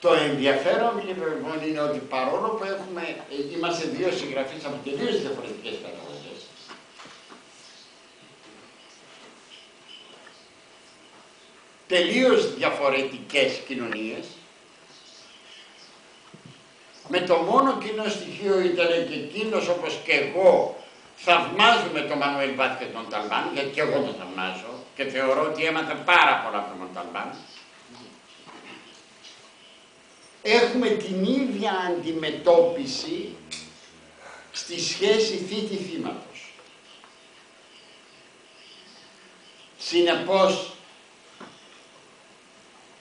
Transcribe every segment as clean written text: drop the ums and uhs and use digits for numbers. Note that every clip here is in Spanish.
Το ενδιαφέρον λοιπόν είναι ότι παρόλο που είμαστε δύο συγγραφείς από τελείως διαφορετικές καταγωγές, τελείως διαφορετικές κοινωνίες, με το μόνο κοινό στοιχείο ήταν και εκείνος, όπως και εγώ, θαυμάζουμε τον Μανουέλ Βάθ και τον Μοντάλμπαν, γιατί και εγώ τον θαυμάζω και θεωρώ ότι έμαθα πάρα πολλά από τον Μοντάλμπαν. Έχουμε την ίδια αντιμετώπιση στη σχέση θήτη-θύματος. Συνεπώς,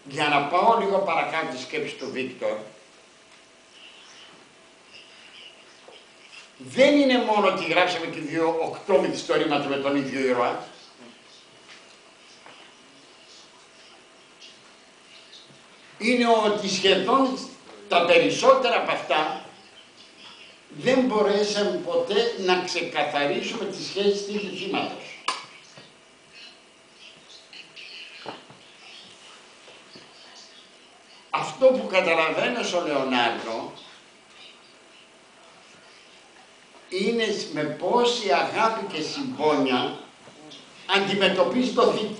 για να πάω λίγο παρακάτω τη σκέψη του Βίκτορ, δεν είναι μόνο ότι γράψαμε και 8 μυθιστορήματα με τον ίδιο ήρωα. Είναι ότι σχεδόν τα περισσότερα από αυτά δεν μπορέσαμε ποτέ να ξεκαθαρίσουμε τη σχέση θήτη-θύματος. Αυτό που καταλαβαίνω στο Λεωνάρδο είναι με πόση αγάπη και συμπόνια αντιμετωπίζει το θήτη.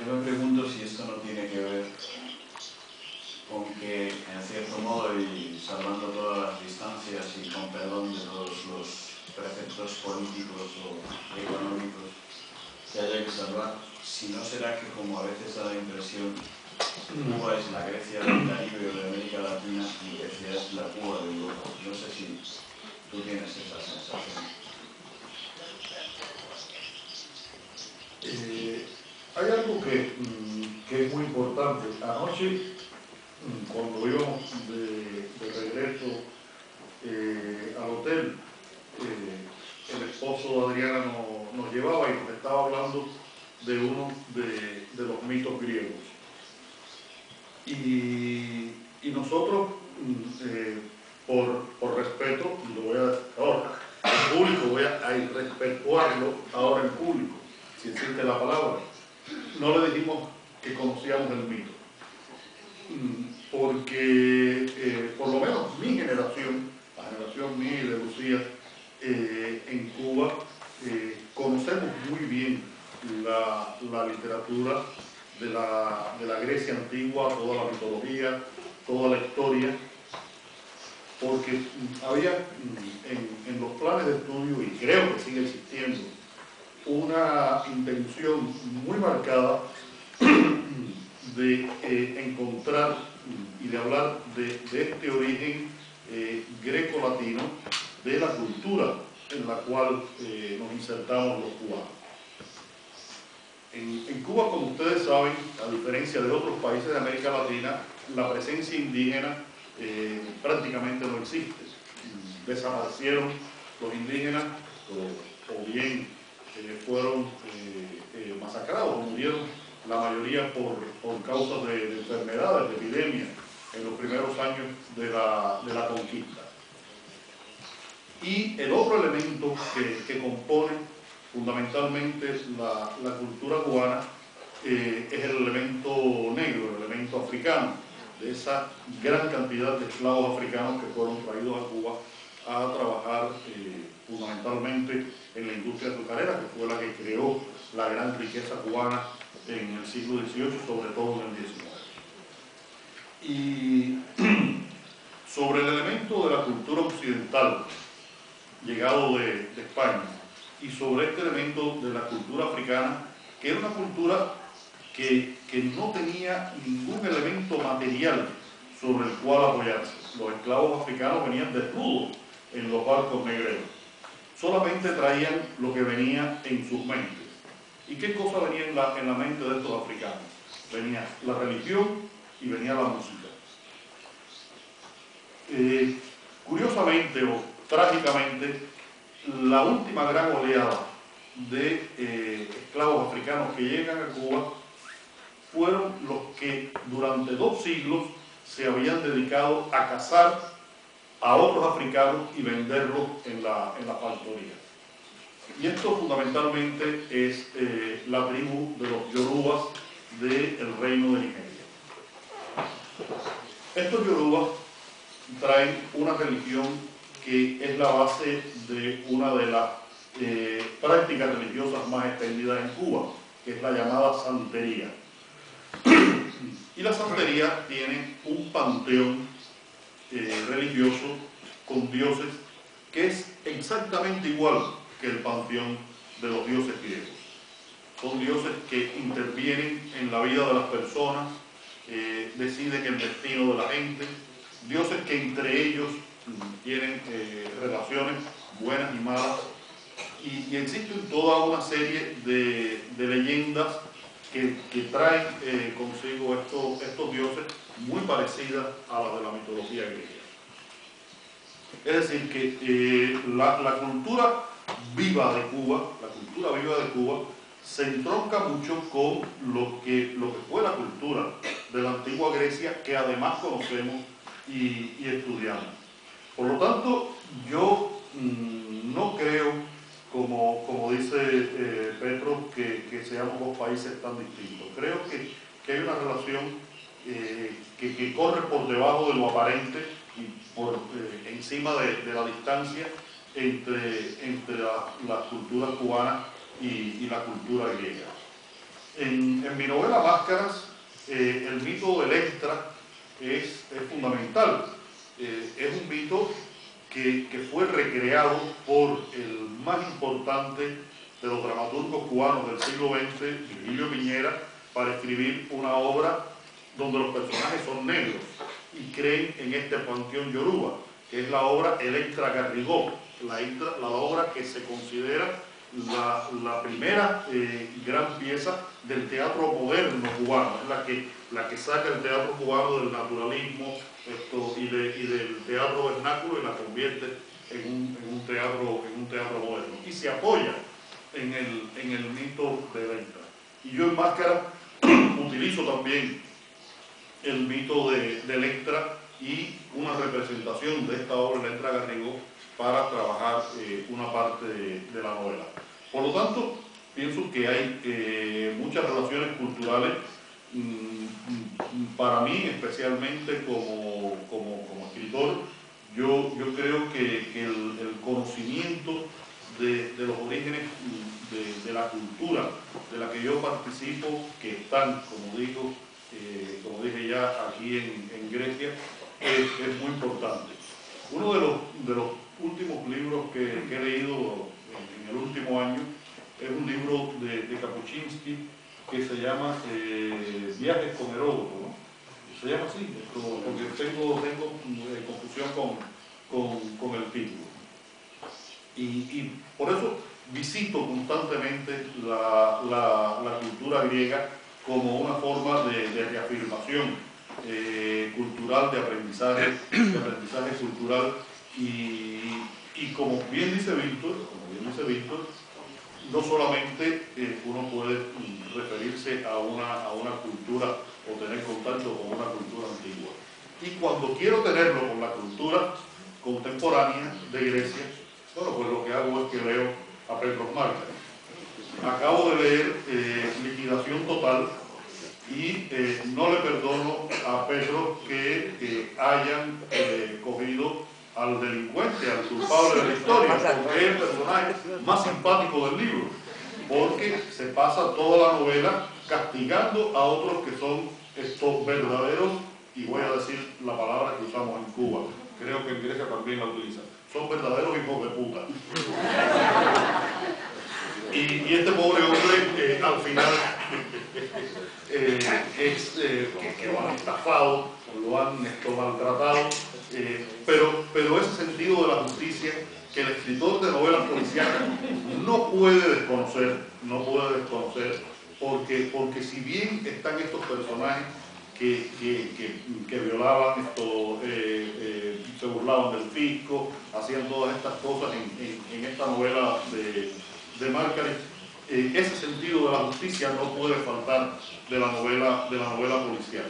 Yo me pregunto si esto no tiene que ver con que, en cierto modo, y salvando todas las distancias y con perdón de todos los preceptos políticos o económicos que haya que salvar, si no será que, como a veces da la impresión, Cuba es la Grecia del Caribe o de América Latina y Grecia es la Cuba de Europa. No sé si tú tienes esa sensación. Hay algo que es muy importante. Anoche, cuando íbamos de regreso al hotel, el esposo de Adriana nos llevaba y nos estaba hablando de uno de los mitos griegos. Y nosotros, por respeto, lo voy a ahora, en público, voy a respetuarlo ahora en público, si existe la palabra. No le dijimos que conocíamos el mito, porque por lo menos mi generación, la generación mía y de Lucía, en Cuba, conocemos muy bien la literatura de la Grecia antigua, toda la mitología, toda la historia, porque había en los planes de estudio, y creo que sigue existiendo, una intención muy marcada de encontrar y de hablar de este origen greco-latino, de la cultura en la cual nos insertamos los cubanos. En Cuba, como ustedes saben, a diferencia de otros países de América Latina, la presencia indígena prácticamente no existe. Desaparecieron los indígenas o bien fueron masacrados o murieron la mayoría por causas de enfermedades, de epidemias en los primeros años de la conquista. Y el otro elemento que compone fundamentalmente la cultura cubana es el elemento negro, el elemento africano, de esa gran cantidad de esclavos africanos que fueron traídos a Cuba a trabajar fundamentalmente en la industria azucarera, que fue la que creó la gran riqueza cubana en el siglo XVIII, sobre todo en el XIX. Y sobre el elemento de la cultura occidental, llegado de España, y sobre este elemento de la cultura africana, que era una cultura que no tenía ningún elemento material sobre el cual apoyarse. Los esclavos africanos venían desnudos en los barcos negreros. Solamente traían lo que venía en sus mentes. ¿Y qué cosa venía en la mente de estos africanos? Venía la religión y venía la música. Curiosamente o trágicamente, la última gran oleada de esclavos africanos que llegan a Cuba fueron los que durante 2 siglos se habían dedicado a cazar a otros africanos y venderlos en la factoría. Y esto fundamentalmente es la tribu de los yorubas del reino de Nigeria. Estos yorubas traen una religión que es la base de una de las prácticas religiosas más extendidas en Cuba, que es la llamada santería. Y la santería tiene un panteón religioso con dioses que es exactamente igual que el panteón de los dioses griegos. Son dioses que intervienen en la vida de las personas, deciden el destino de la gente, dioses que entre ellos tienen relaciones buenas y malas, y existen toda una serie de leyendas que traen consigo estos dioses muy parecidas a las de la mitología griega. Es decir, que la cultura viva de Cuba, se entronca mucho con lo que fue la cultura de la antigua Grecia, que además conocemos y estudiamos. Por lo tanto, yo no creo, como dice Petro, que seamos dos países tan distintos. Creo que hay una relación que corre por debajo de lo aparente y por encima de la distancia entre la cultura cubana y la cultura griega. En mi novela Máscaras, el mito de Electra es fundamental. Es un mito que fue recreado por el más importante de los dramaturgos cubanos del siglo XX, Virgilio Piñera, para escribir una obra donde los personajes son negros y creen en este panteón yoruba, que es la obra Electra Garrigó, la obra que se considera la primera gran pieza del teatro moderno cubano, es la que saca el teatro cubano del naturalismo y del teatro vernáculo y la convierte en un teatro moderno. Y se apoya en el mito de Electra. Y yo en Máscara utilizo también el mito de Electra y una representación de esta obra Electra Garrigó para trabajar una parte de la novela. Por lo tanto, pienso que hay muchas relaciones culturales. Para mí, especialmente como escritor, yo creo que el conocimiento de los orígenes de la cultura de la que yo participo, que están, como dije ya, aquí en Grecia, es muy importante. Uno de los últimos libros que he leído en el último año es un libro de Kapuscinski que se llama Viajes con Heródoto, ¿no? Se llama así, porque tengo confusión con el título. Y por eso visito constantemente la cultura griega como una forma de reafirmación cultural, de aprendizaje cultural, y como bien dice Víctor, no solamente uno puede referirse a una cultura o tener contacto con una cultura antigua. Y cuando quiero tenerlo con la cultura contemporánea de Grecia, bueno, pues lo que hago es que leo a Petros Márkaras. Acabo de leer Liquidación Total y no le perdono a Petros que hayan cogido al delincuente, al culpable de la historia, porque es el personaje más simpático del libro, porque se pasa toda la novela castigando a otros que son estos verdaderos, y voy a decir la palabra que usamos en Cuba, creo que en Grecia también la utilizan, son verdaderos hijos de puta. Y este pobre hombre al final que lo han estafado, lo han maltratado, pero ese sentido de la justicia que el escritor de novelas policíacas no puede desconocer, porque si bien están estos personajes que violaban, se burlaban del fisco, hacían todas estas cosas en esta novela de Márkaras, ese sentido de la justicia no puede faltar de la novela policial.